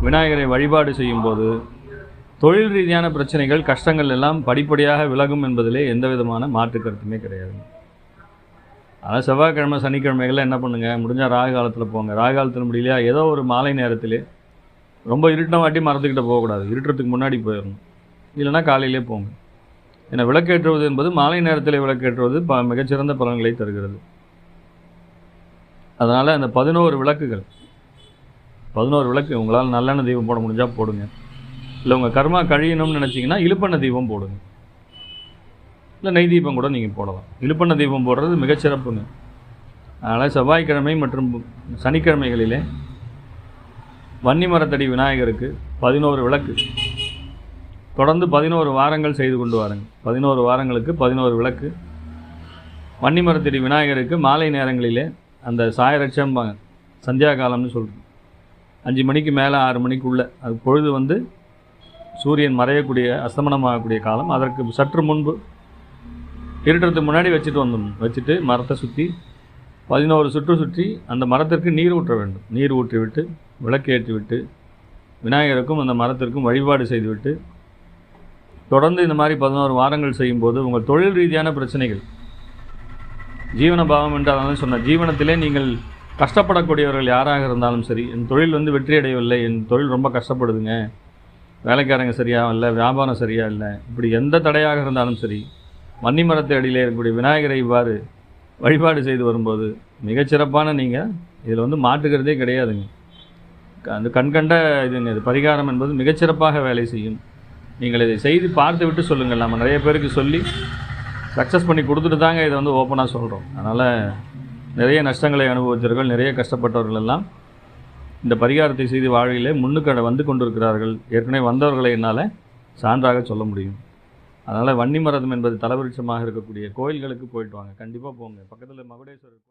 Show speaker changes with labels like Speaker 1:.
Speaker 1: விநாயகரை வழிபாடு செய்யும்போது தொழில் ரீதியான பிரச்சனைகள், கஷ்டங்கள் எல்லாம் படிப்படியாக விலகும் என்பதிலே எந்த விதமான மாற்று கருத்துமே கிடையாது. ஆனால் செவ்வாய்க்கிழமை சனிக்கிழமைகளில் என்ன பண்ணுங்கள், முடிஞ்சால் ராகு காலத்தில் போங்க. ராகு காலத்தில் முடியலையா ஏதோ ஒரு மாலை நேரத்திலே, ரொம்ப இருட்டின வாட்டி மரத்துக்கிட்ட போகக்கூடாது, இருட்டுறதுக்கு முன்னாடி போயிடணும். இல்லைனா காலையிலே போங்க. ஏன்னா விளக்கேற்றுவது என்பது மாலை நேரத்தில் விளக்கேற்றுவது மிகச்சிறந்த பலன்களை தருகிறது. அதனால் அந்த 11 விளக்குகள், 11 விளக்கு உங்களால் நல்லெண்ணெய் தீபம் போட முடிஞ்சால் போடுங்க. இல்லை உங்கள் கர்மா கழியணும்னு நினச்சிங்கன்னா இழுப்பெண்ணெய் தீபம் போடுங்க. இல்லை நெய் தீபம் கூட நீங்கள் போடலாம். இழுப்பெண்ணெய் தீபம் போடுறது மிகச்சிறப்புங்க. அதனால் செவ்வாய்க்கிழமை மற்றும் சனிக்கிழமைகளிலே வன்னி மரத்தடி விநாயகருக்கு 11 விளக்கு தொடர்ந்து 11 வாரங்கள் செய்து கொண்டு வாருங்க. 11 வாரங்களுக்கு 11 விளக்கு. வன்னி மரத்தடி விநாயகருக்கு மாலை நேரங்களிலே அந்த சாயரட்சம் சந்தியா காலம்னு சொல்கிறோம். 5 மணிக்கு மேலே 6 மணிக்குள்ளே, அது பொழுது சூரியன் மறையக்கூடிய அஸ்தமனமாகக்கூடிய காலம். அதற்கு சற்று முன்பு இருட்டுறதுக்கு முன்னாடி வச்சுட்டு மரத்தை சுற்றி 11 சுற்று சுற்றி அந்த மரத்திற்கு நீர் ஊற்ற வேண்டும். நீர் ஊற்றிவிட்டு விளக்கேற்றி விட்டு விநாயகருக்கும் அந்த மரத்திற்கும் வழிபாடு செய்துவிட்டு தொடர்ந்து இந்த மாதிரி 11 வாரங்கள் செய்யும்போது உங்கள் தொழில் ரீதியான பிரச்சனைகள், ஜீவன பாவம் என்று அதான் சொன்ன, ஜீவனத்திலே நீங்கள் கஷ்டப்படக்கூடியவர்கள் யாராக இருந்தாலும் சரி, என் தொழில் வெற்றி அடையவில்லை, என் தொழில் ரொம்ப கஷ்டப்படுதுங்க, வேலைக்காரங்க சரியாக இல்லை, வியாபாரம் சரியாக இல்லை, இப்படி எந்த தடையாக இருந்தாலும் சரி, வன்னி மரத்தை அடியில் இருக்கக்கூடிய விநாயகரை இவ்வாறு வழிபாடு செய்து வரும்போது மிகச்சிறப்பான நீங்கள் இதில் மாற்றுகிறதே கிடையாதுங்க. அந்த கண்கண்ட இதுங்க, இது பரிகாரம் என்பது மிகச்சிறப்பாக வேலை செய்யும். நீங்கள் இதை செய்து பார்த்து விட்டு சொல்லுங்கள். நம்ம நிறைய பேருக்கு சொல்லி சக்ஸஸ் பண்ணி கொடுத்துட்டு தாங்க இதை ஓப்பனாக சொல்கிறோம். அதனால் நிறைய நஷ்டங்களை அனுபவித்தவர்கள், நிறைய கஷ்டப்பட்டவர்கள் எல்லாம் இந்த பரிகாரத்தை செய்து வாழ்விலே முன்னுக்கு வந்து கொண்டிருக்கிறார்கள். ஏற்கனவே வந்தவர்களை என்னால் சான்றாக சொல்ல முடியும். அதனால் வன்னி மரம் என்பது தலவிருட்சமாக இருக்கக்கூடிய கோயில்களுக்கு போயிட்டு வாங்க. கண்டிப்பாக போங்க. பக்கத்தில் மகுடேஸ்வரர்